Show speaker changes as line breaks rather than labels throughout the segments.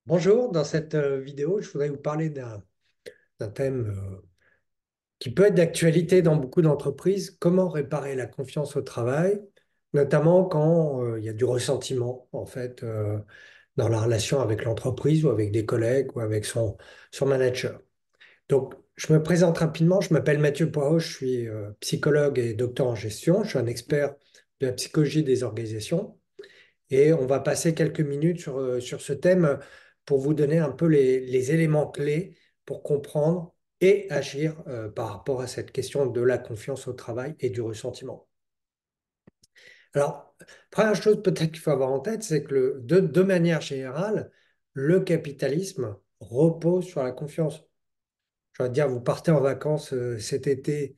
Bonjour, dans cette vidéo, je voudrais vous parler d'un thème qui peut être d'actualité dans beaucoup d'entreprises, comment réparer la confiance au travail, notamment quand il y a du ressentiment en fait dans la relation avec l'entreprise ou avec des collègues ou avec son manager. Donc, je me présente rapidement, je m'appelle Mathieu Poirot, je suis psychologue et docteur en gestion, je suis un expert de la psychologie des organisations. Et on va passer quelques minutes sur ce thème pour vous donner un peu les éléments clés pour comprendre et agir par rapport à cette question de la confiance au travail et du ressentiment. Alors, première chose peut-être qu'il faut avoir en tête, c'est que de manière générale, le capitalisme repose sur la confiance. Je veux dire, vous partez en vacances cet été.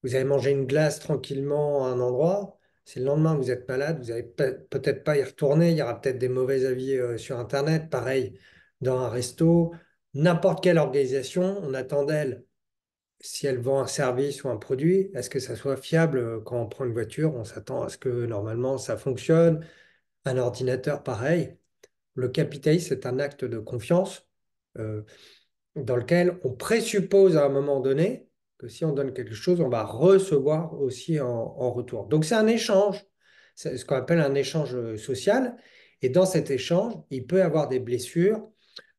Vous avez mangé une glace tranquillement à un endroit, c'est le lendemain, vous êtes malade, vous n'allez peut-être pas y retourner, il y aura peut-être des mauvais avis sur Internet, pareil dans un resto, n'importe quelle organisation, on attend d'elle, si elle vend un service ou un produit, est-ce que ça soit fiable quand on prend une voiture, on s'attend à ce que normalement ça fonctionne, un ordinateur, pareil. Le capitalisme, c'est un acte de confiance. Euh, dans lequel on présuppose à un moment donné que si on donne quelque chose, on va recevoir aussi en retour. Donc c'est un échange, c'est ce qu'on appelle un échange social. Et dans cet échange, il peut y avoir des blessures,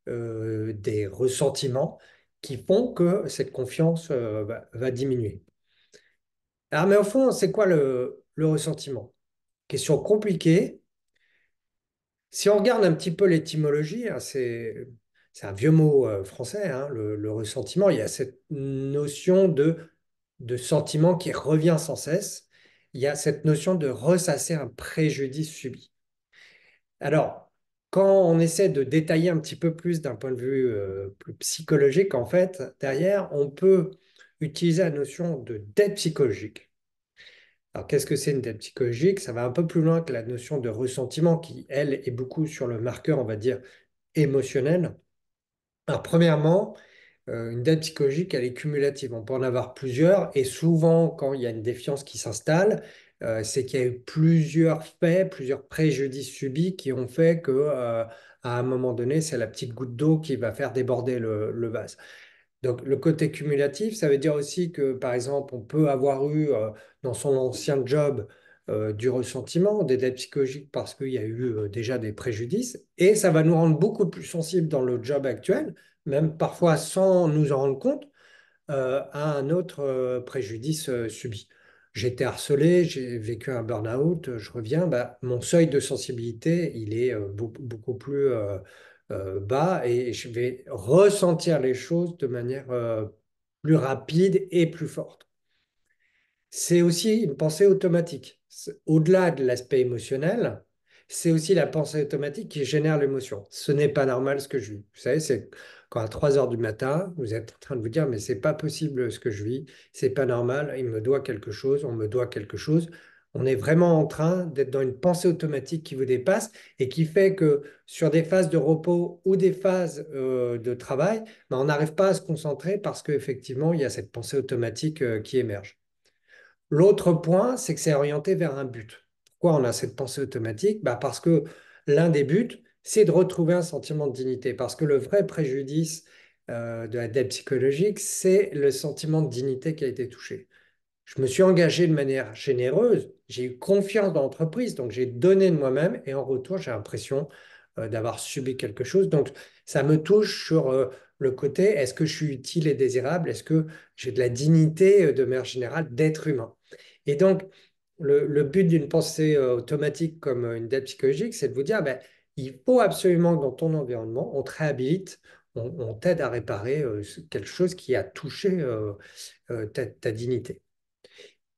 des ressentiments qui font que cette confiance va diminuer. Alors, mais au fond, c'est quoi le ressentiment? Question compliquée. Si on regarde un petit peu l'étymologie, hein, c'est un vieux mot français, hein, le ressentiment. Il y a cette notion de sentiment qui revient sans cesse. Il y a cette notion de ressasser un préjudice subi. Alors, quand on essaie de détailler un petit peu plus d'un point de vue plus psychologique, en fait, derrière, on peut utiliser la notion de dette psychologique. Alors, qu'est-ce que c'est une dette psychologique? Ça va un peu plus loin que la notion de ressentiment qui, elle, est beaucoup sur le marqueur, on va dire, émotionnel. Alors, premièrement, une dette psychologique, elle est cumulative. On peut en avoir plusieurs et souvent, quand il y a une défiance qui s'installe, c'est qu'il y a eu plusieurs faits, plusieurs préjudices subis qui ont fait que, à un moment donné, c'est la petite goutte d'eau qui va faire déborder le vase. Donc, le côté cumulatif, ça veut dire aussi que, par exemple, on peut avoir eu dans son ancien job du ressentiment, des dettes psychologiques parce qu'il y a eu déjà des préjudices, et ça va nous rendre beaucoup plus sensibles dans le job actuel, même parfois sans nous en rendre compte, à un autre préjudice subi. J'ai été harcelé, j'ai vécu un burn-out, je reviens, bah, mon seuil de sensibilité, il est beaucoup plus bas et je vais ressentir les choses de manière plus rapide et plus forte. C'est aussi une pensée automatique. Au-delà de l'aspect émotionnel, c'est aussi la pensée automatique qui génère l'émotion. Ce n'est pas normal ce que je vis. Vous savez, c'est quand à 3 heures du matin, vous êtes en train de vous dire, mais c'est pas possible ce que je vis, c'est pas normal, il me doit quelque chose, on me doit quelque chose. On est vraiment en train d'être dans une pensée automatique qui vous dépasse et qui fait que sur des phases de repos ou des phases de travail, ben, on n'arrive pas à se concentrer parce qu'effectivement, il y a cette pensée automatique qui émerge. L'autre point, c'est que c'est orienté vers un but. Pourquoi on a cette pensée automatique? Bah parce que l'un des buts, c'est de retrouver un sentiment de dignité. Parce que le vrai préjudice de la dette psychologique, c'est le sentiment de dignité qui a été touché. Je me suis engagé de manière généreuse, j'ai eu confiance dans l'entreprise, donc j'ai donné de moi-même et en retour, j'ai l'impression d'avoir subi quelque chose. Donc, ça me touche sur le côté, est-ce que je suis utile et désirable? Est-ce que j'ai de la dignité de manière générale d'être humain? Et donc, le but d'une pensée automatique comme une dette psychologique, c'est de vous dire, ben, il faut absolument que dans ton environnement, on te réhabilite, on t'aide à réparer quelque chose qui a touché ta dignité.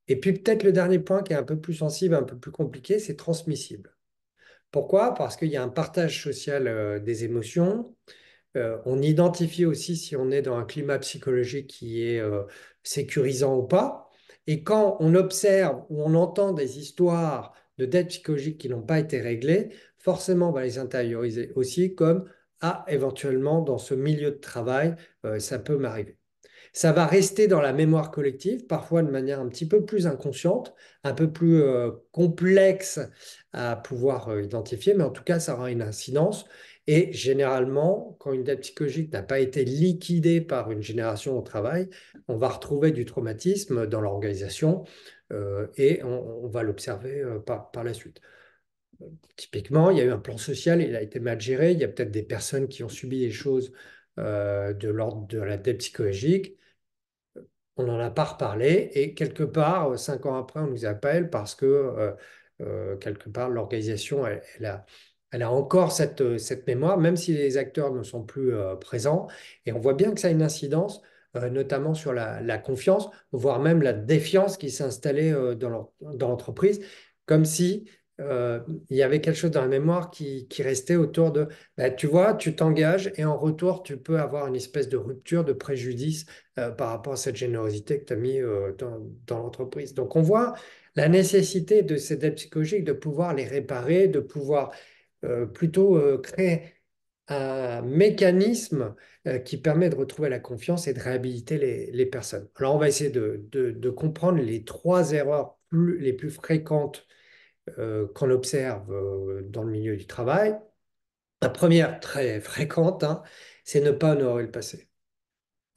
Et puis peut-être le dernier point qui est un peu plus sensible, un peu plus compliqué, c'est transmissible. Pourquoi? Parce qu'il y a un partage social des émotions. On identifie aussi si on est dans un climat psychologique qui est sécurisant ou pas. Et quand on observe ou on entend des histoires de dettes psychologiques qui n'ont pas été réglées, forcément on va les intérioriser aussi comme, ah, éventuellement dans ce milieu de travail, ça peut m'arriver. Ça va rester dans la mémoire collective, parfois de manière un petit peu plus inconsciente, un peu plus complexe à pouvoir identifier, mais en tout cas, ça aura une incidence. Et généralement, quand une dette psychologique n'a pas été liquidée par une génération au travail, on va retrouver du traumatisme dans l'organisation et on va l'observer par la suite. Typiquement, il y a eu un plan social, il a été mal géré, il y a peut-être des personnes qui ont subi des choses de l'ordre de la dette psychologique. On n'en a pas reparlé et quelque part, 5 ans après, on nous appelle parce que quelque part, l'organisation, elle a encore cette mémoire, même si les acteurs ne sont plus présents. Et on voit bien que ça a une incidence, notamment sur la confiance, voire même la défiance qui s'est installée dans l'entreprise, comme si il y avait quelque chose dans la mémoire qui restait autour de, bah, tu vois, tu t'engages et en retour, tu peux avoir une espèce de rupture, de préjudice par rapport à cette générosité que tu as mis dans l'entreprise. Donc, on voit la nécessité de ces dettes psychologiques, de pouvoir les réparer, de pouvoir plutôt créer un mécanisme qui permet de retrouver la confiance et de réhabiliter les personnes. Alors, on va essayer de comprendre les trois erreurs les plus fréquentes qu'on observe dans le milieu du travail. La première, très fréquente, hein, c'est ne pas honorer le passé.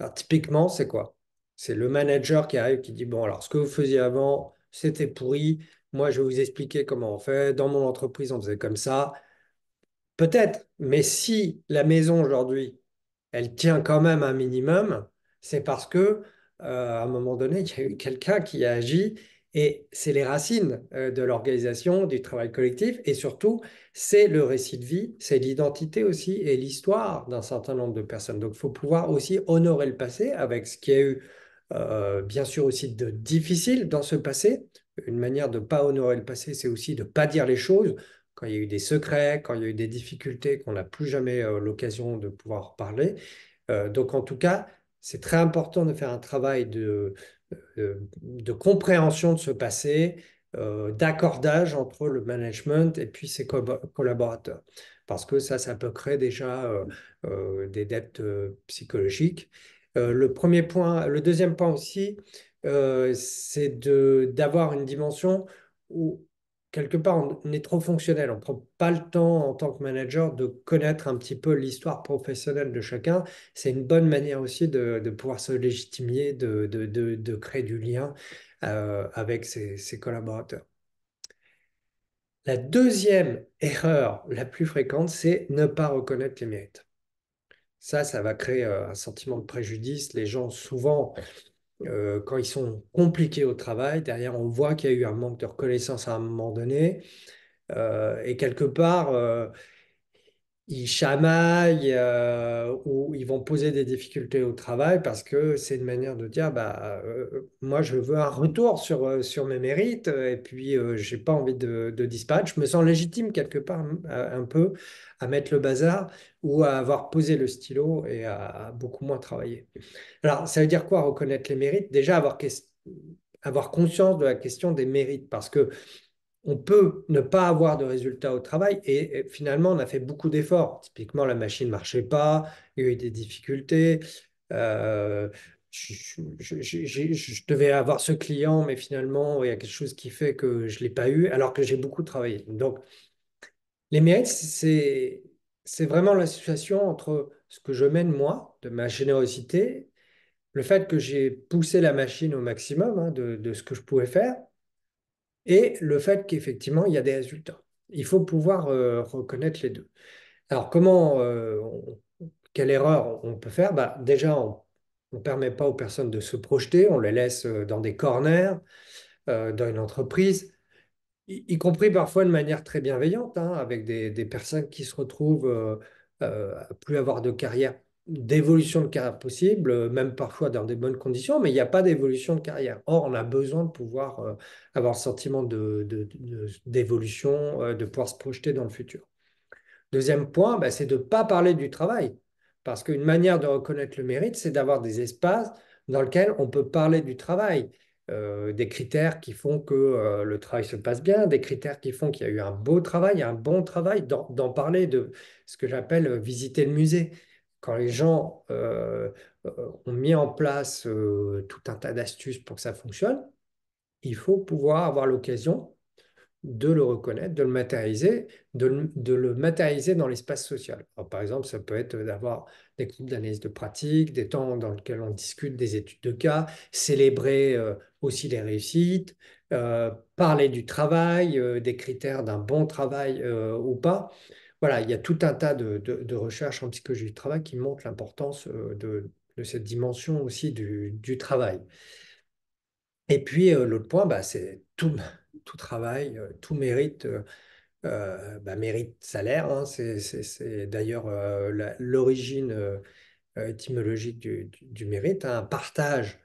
Alors, typiquement, c'est quoi? C'est le manager qui arrive qui dit, bon, alors, ce que vous faisiez avant, c'était pourri. Moi, je vais vous expliquer comment on fait. Dans mon entreprise, on faisait comme ça. Peut-être, mais si la maison aujourd'hui, elle tient quand même un minimum, c'est parce que à un moment donné, il y a eu quelqu'un qui a agi et c'est les racines de l'organisation, du travail collectif et surtout, c'est le récit de vie, c'est l'identité aussi et l'histoire d'un certain nombre de personnes. Donc, il faut pouvoir aussi honorer le passé avec ce qu'il y a eu, bien sûr aussi de difficile dans ce passé. Une manière de ne pas honorer le passé, c'est aussi de ne pas dire les choses quand il y a eu des secrets, quand il y a eu des difficultés qu'on n'a plus jamais l'occasion de pouvoir parler. Donc en tout cas, c'est très important de faire un travail de compréhension de ce passé, d'accordage entre le management et puis ses collaborateurs. Parce que ça peut créer déjà des dettes psychologiques. Le deuxième point aussi, c'est d'avoir une dimension où quelque part, on est trop fonctionnel. On ne prend pas le temps en tant que manager de connaître un petit peu l'histoire professionnelle de chacun. C'est une bonne manière aussi de pouvoir se légitimer, de créer du lien avec ses collaborateurs. La deuxième erreur la plus fréquente, c'est ne pas reconnaître les mérites. Ça va créer un sentiment de préjudice. Les gens, souvent, quand ils sont compliqués au travail, derrière, on voit qu'il y a eu un manque de reconnaissance à un moment donné. Et quelque part, ils chamaillent ou ils vont poser des difficultés au travail parce que c'est une manière de dire, bah, moi, je veux un retour sur mes mérites et puis j'ai pas envie de disparaître. Je me sens légitime quelque part un peu à mettre le bazar ou à avoir posé le stylo et à beaucoup moins travailler. Alors, ça veut dire quoi reconnaître les mérites? Déjà, avoir conscience de la question des mérites parce que on peut ne pas avoir de résultats au travail et finalement, on a fait beaucoup d'efforts. Typiquement, la machine ne marchait pas, il y a eu des difficultés. euh, je devais avoir ce client, mais finalement, il y a quelque chose qui fait que je ne l'ai pas eu, alors que j'ai beaucoup travaillé. Donc, les mérites, c'est vraiment la situation entre ce que je mène, moi, de ma générosité, le fait que j'ai poussé la machine au maximum hein, de ce que je pouvais faire, et le fait qu'effectivement, il y a des résultats. Il faut pouvoir reconnaître les deux. Alors, quelle erreur on peut faire? Bah, déjà, on ne permet pas aux personnes de se projeter, on les laisse dans des corners, dans une entreprise, y compris parfois de manière très bienveillante, hein, avec des personnes qui se retrouvent à plus avoir de carrière, d'évolution de carrière possible, même parfois dans des bonnes conditions, mais il n'y a pas d'évolution de carrière. Or, on a besoin de pouvoir avoir le sentiment d'évolution, de pouvoir se projeter dans le futur. Deuxième point, bah, c'est de ne pas parler du travail. Parce qu'une manière de reconnaître le mérite, c'est d'avoir des espaces dans lesquels on peut parler du travail. Des critères qui font que le travail se passe bien, des critères qui font qu'il y a eu un beau travail, un bon travail, d'en parler de ce que j'appelle visiter le musée. Quand les gens ont mis en place tout un tas d'astuces pour que ça fonctionne, il faut pouvoir avoir l'occasion de le reconnaître, de le matérialiser, de le matérialiser dans l'espace social. Alors, par exemple, ça peut être d'avoir des groupes d'analyse de pratique, des temps dans lesquels on discute des études de cas, célébrer aussi les réussites, parler du travail, des critères d'un bon travail ou pas. Voilà, il y a tout un tas de recherches en psychologie du travail qui montrent l'importance de cette dimension aussi du travail. Et puis, l'autre point, bah, c'est tout travail, tout mérite, mérite salaire, hein. C'est d'ailleurs l'origine étymologique du mérite, hein. Un partage,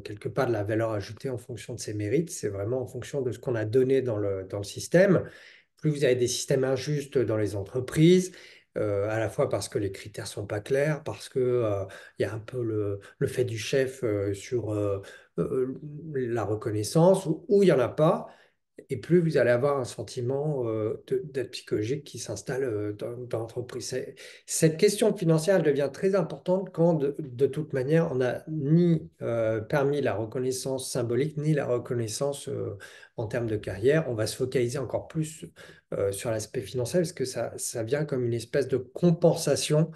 quelque part, de la valeur ajoutée en fonction de ses mérites. C'est vraiment en fonction de ce qu'on a donné dans le système. Plus vous avez des systèmes injustes dans les entreprises, à la fois parce que les critères sont pas clairs, parce que, il y a un peu le fait du chef sur la reconnaissance, ou il n'y en a pas, et plus vous allez avoir un sentiment d'être psychologique qui s'installe dans l'entreprise. Cette question financière, elle devient très importante quand, de toute manière, on n'a ni permis la reconnaissance symbolique, ni la reconnaissance en termes de carrière. On va se focaliser encore plus sur l'aspect financier, parce que ça vient comme une espèce de compensation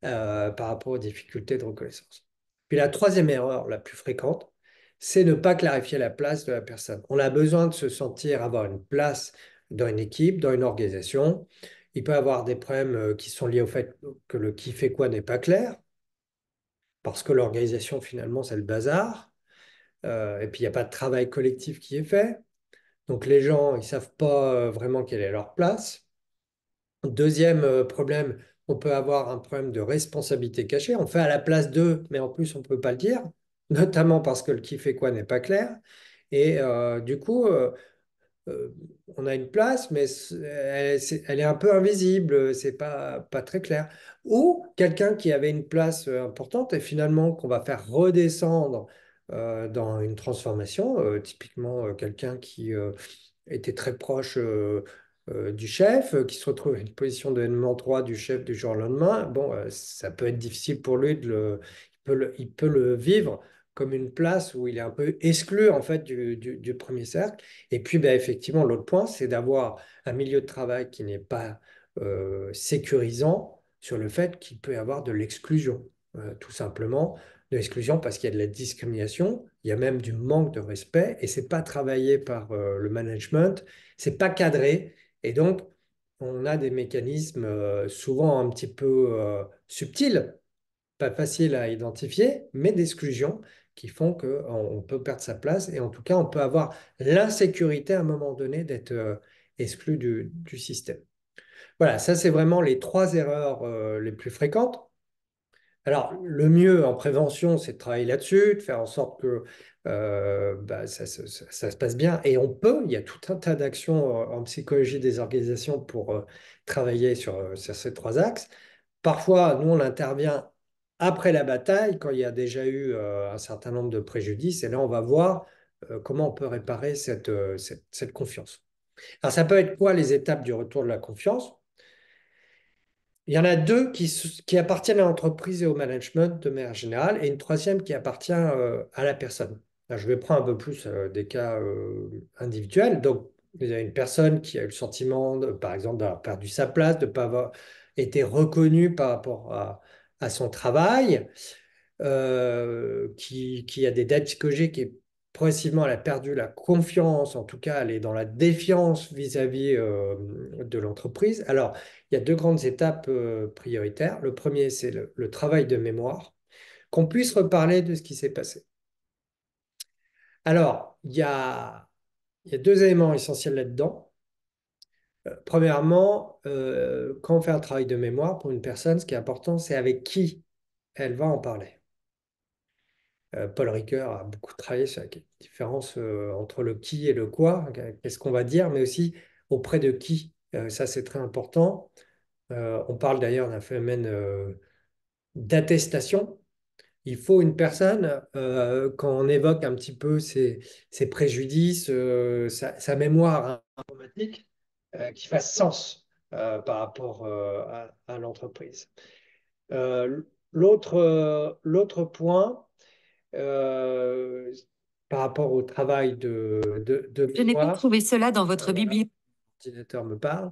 par rapport aux difficultés de reconnaissance. Puis la troisième erreur la plus fréquente, c'est ne pas clarifier la place de la personne. On a besoin de se sentir avoir une place dans une équipe, dans une organisation. Il peut y avoir des problèmes qui sont liés au fait que le qui fait quoi n'est pas clair, parce que l'organisation, finalement, c'est le bazar. Et puis, il n'y a pas de travail collectif qui est fait. Donc, les gens, ils ne savent pas vraiment quelle est leur place. Deuxième problème, on peut avoir un problème de responsabilité cachée. On fait à la place d'eux, mais en plus, on ne peut pas le dire, notamment parce que le qui fait quoi n'est pas clair. Et du coup, euh, on a une place, mais elle est un peu invisible, c'est pas très clair. Ou quelqu'un qui avait une place importante et finalement qu'on va faire redescendre dans une transformation, typiquement quelqu'un qui était très proche du chef, qui se retrouve à une position de N-3 du chef du jour au lendemain. Bon, ça peut être difficile pour lui il peut le vivre comme une place où il est un peu exclu en fait du premier cercle. Et puis, ben, effectivement, l'autre point, c'est d'avoir un milieu de travail qui n'est pas sécurisant sur le fait qu'il peut y avoir de l'exclusion, tout simplement. De l'exclusion parce qu'il y a de la discrimination, il y a même du manque de respect, et c'est pas travaillé par le management, c'est pas cadré, et donc on a des mécanismes souvent un petit peu subtils, pas faciles à identifier, mais d'exclusion qui font qu'on peut perdre sa place, et en tout cas on peut avoir l'insécurité à un moment donné d'être exclu du système. Voilà, ça c'est vraiment les trois erreurs les plus fréquentes. Alors, le mieux en prévention, c'est de travailler là-dessus, de faire en sorte que ça se passe bien. Et il y a tout un tas d'actions en psychologie des organisations pour travailler sur ces trois axes. Parfois, nous, on intervient après la bataille, quand il y a déjà eu un certain nombre de préjudices, et là, on va voir comment on peut réparer cette confiance. Alors, ça peut être quoi les étapes du retour de la confiance? Il y en a deux qui appartiennent à l'entreprise et au management de manière générale, et une troisième qui appartient à la personne. Là, je vais prendre un peu plus des cas individuels. Donc, il y a une personne qui a eu le sentiment, par exemple, d'avoir perdu sa place, de ne pas avoir été reconnue par rapport à son travail, qui a des dettes psychologiques et progressivement elle a perdu la confiance, en tout cas elle est dans la défiance vis-à-vis de l'entreprise. Alors, il y a deux grandes étapes prioritaires. Le premier, c'est le travail de mémoire, qu'on puisse reparler de ce qui s'est passé. Alors, il y a deux éléments essentiels là-dedans. Premièrement, quand on fait un travail de mémoire pour une personne, ce qui est important, c'est avec qui elle va en parler. Paul Ricoeur a beaucoup travaillé sur la différence entre le qui et le quoi, qu'est-ce qu'on va dire, mais aussi auprès de qui. Ça, c'est très important. On parle d'ailleurs d'un phénomène d'attestation. Il faut une personne, quand on évoque un petit peu ses préjudices, sa mémoire informatique, qui fasse sens par rapport à l'entreprise. l'autre point, euh, par rapport au travail de
Je n'ai pas
mémoire,
trouvé cela dans votre
voilà,
bibliothèque.
l'ordinateur me parle,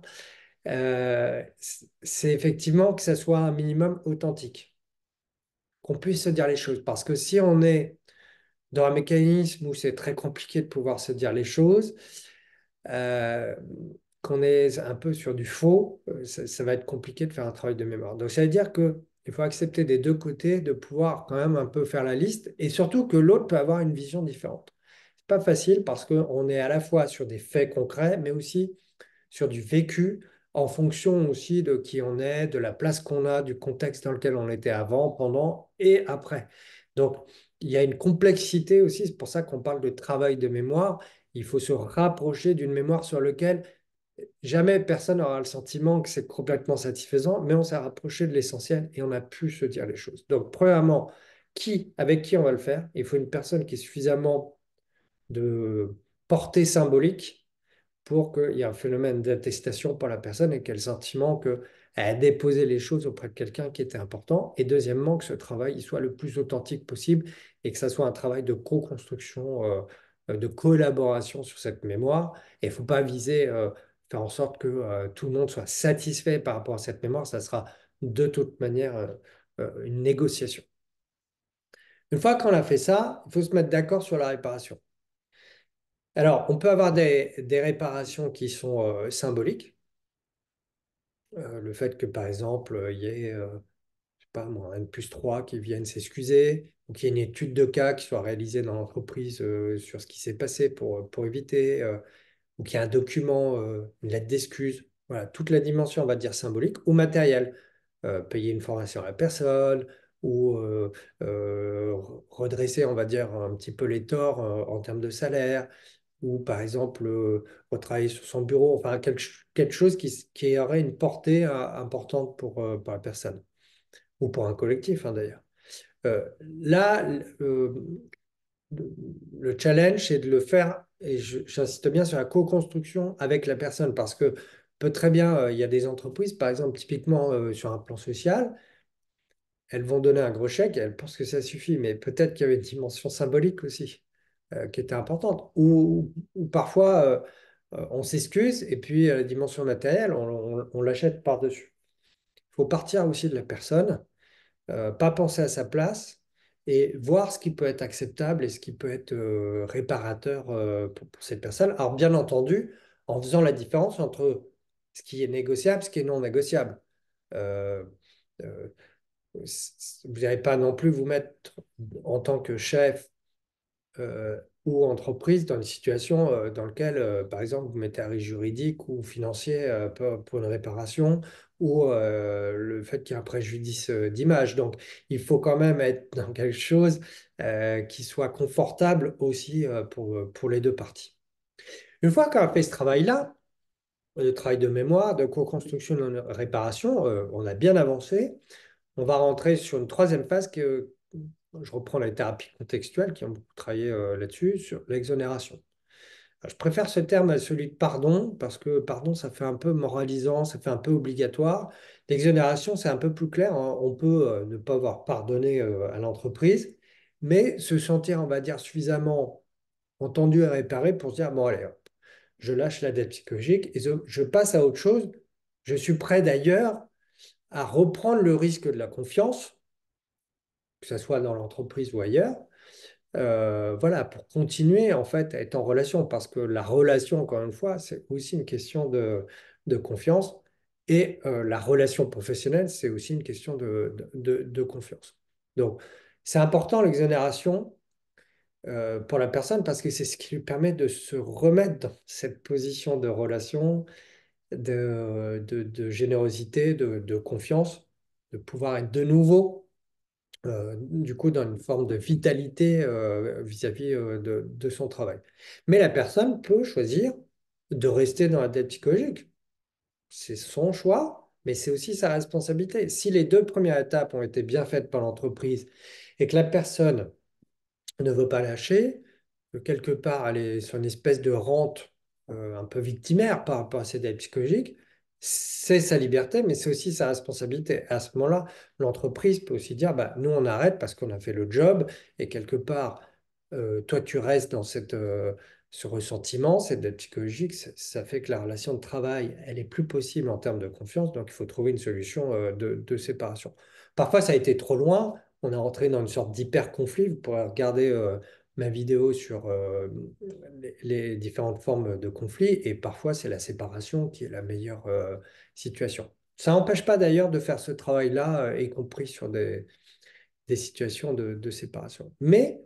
c'est effectivement que ça soit un minimum authentique, qu'on puisse se dire les choses. Parce que si on est dans un mécanisme où c'est très compliqué de pouvoir se dire les choses, euh, qu'on est un peu sur du faux, ça va être compliqué de faire un travail de mémoire. Donc ça veut dire que il faut accepter des deux côtés de pouvoir quand même un peu faire la liste et surtout que l'autre peut avoir une vision différente. C'est pas facile parce qu'on est à la fois sur des faits concrets, mais aussi sur du vécu en fonction aussi de qui on est, de la place qu'on a, du contexte dans lequel on était avant, pendant et après. Donc, il y a une complexité aussi, c'est pour ça qu'on parle de travail de mémoire. Il faut se rapprocher d'une mémoire sur laquelle jamais personne n'aura le sentiment que c'est complètement satisfaisant, mais on s'est rapproché de l'essentiel et on a pu se dire les choses. Donc, premièrement, avec qui on va le faire? Il faut une personne qui ait suffisamment de portée symbolique pour qu'il y ait un phénomène d'attestation pour la personne et qu'elle ait le sentiment qu'elle a déposé les choses auprès de quelqu'un qui était important. Et deuxièmement, que ce travail il soit le plus authentique possible et que ça soit un travail de co-construction, de collaboration sur cette mémoire. Et il ne faut pas viser, faire en sorte que tout le monde soit satisfait par rapport à cette mémoire. Ça sera de toute manière une négociation. Une fois qu'on a fait ça, il faut se mettre d'accord sur la réparation. Alors, on peut avoir des réparations qui sont symboliques. Le fait que, par exemple, il y ait, je sais pas moi, un N+3 qui vienne s'excuser, ou qu'il y ait une étude de cas qui soit réalisée dans l'entreprise sur ce qui s'est passé pour éviter, ou qu'il y ait un document, une lettre d'excuse. Voilà, toute la dimension, on va dire, symbolique ou matérielle. Payer une formation à la personne, ou euh, redresser, on va dire, un petit peu les torts en termes de salaire ou par exemple retravailler sur son bureau, enfin quelque chose qui aurait une portée importante pour la personne ou pour un collectif hein, d'ailleurs. Là, le, le challenge, c'est de le faire, et j'insiste bien sur la co-construction avec la personne parce que peut très bien, il y a des entreprises, par exemple, typiquement sur un plan social, elles vont donner un gros chèque et elles pensent que ça suffit, mais peut-être qu'il y avait une dimension symbolique aussi qui était importante. Ou parfois, on s'excuse et puis la dimension matérielle, on l'achète par-dessus. Il faut partir aussi de la personne, pas penser à sa place et voir ce qui peut être acceptable et ce qui peut être réparateur pour cette personne. Alors, bien entendu, en faisant la différence entre ce qui est négociable, ce qui est non négociable. Euh, euh, vous n'allez pas non plus vous mettre en tant que chef ou entreprise dans une situation dans laquelle, par exemple, vous mettez un risque juridique ou financier pour une réparation ou le fait qu'il y ait un préjudice d'image. Donc, il faut quand même être dans quelque chose qui soit confortable aussi pour les deux parties. Une fois qu'on a fait ce travail-là, le travail de mémoire, de co-construction, de réparation, on a bien avancé. On va rentrer sur une troisième phase que je reprends les thérapies contextuelles qui ont beaucoup travaillé là-dessus, sur l'exonération. Je préfère ce terme à celui de pardon, parce que pardon, ça fait un peu moralisant, ça fait un peu obligatoire. L'exonération, c'est un peu plus clair, hein. On peut ne pas avoir pardonné à l'entreprise, mais se sentir, on va dire, suffisamment entendu et réparé pour se dire, bon, allez, hop, je lâche la dette psychologique et je passe à autre chose. Je suis prêt d'ailleurs à reprendre le risque de la confiance, que ce soit dans l'entreprise ou ailleurs, voilà, pour continuer en fait à être en relation, parce que la relation, encore une fois, c'est aussi une question de confiance, et la relation professionnelle, c'est aussi une question de confiance. Donc, c'est important l'exonération pour la personne, parce que c'est ce qui lui permet de se remettre dans cette position de relation, de générosité, de confiance, de pouvoir être de nouveau du coup, dans une forme de vitalité vis-à-vis de son travail. Mais la personne peut choisir de rester dans la dette psychologique. C'est son choix, mais c'est aussi sa responsabilité. Si les deux premières étapes ont été bien faites par l'entreprise et que la personne ne veut pas lâcher, que quelque part elle est sur une espèce de rente un peu victimaire par rapport à ses dettes psychologiques, c'est sa liberté, mais c'est aussi sa responsabilité. À ce moment-là, l'entreprise peut aussi dire, bah, nous, on arrête parce qu'on a fait le job et quelque part, toi, tu restes dans ce ressentiment, cette dette psychologique. Ça fait que la relation de travail, elle est plus possible en termes de confiance. Donc, il faut trouver une solution de séparation. Parfois, ça a été trop loin. On est rentré dans une sorte d'hyper-conflit. Vous pourrez regarder ma vidéo sur les différentes formes de conflit et parfois c'est la séparation qui est la meilleure situation. Ça n'empêche pas d'ailleurs de faire ce travail-là, y compris sur des situations de séparation. Mais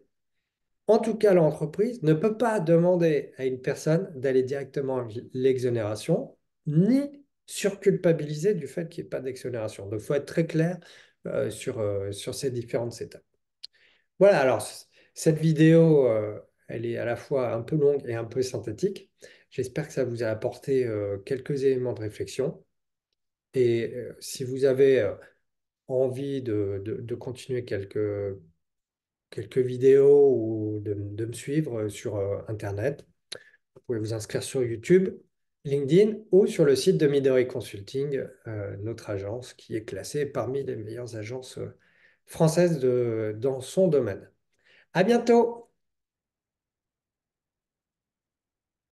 en tout cas, l'entreprise ne peut pas demander à une personne d'aller directement à l'exonération, ni surculpabiliser du fait qu'il n'y ait pas d'exonération. Donc, il faut être très clair sur ces différentes étapes. Voilà, alors cette vidéo, elle est à la fois un peu longue et un peu synthétique. J'espère que ça vous a apporté quelques éléments de réflexion. Et si vous avez envie de continuer quelques vidéos ou de me suivre sur Internet, vous pouvez vous inscrire sur YouTube, LinkedIn ou sur le site de Midori Consulting, notre agence qui est classée parmi les meilleures agences françaises dans son domaine. À bientôt!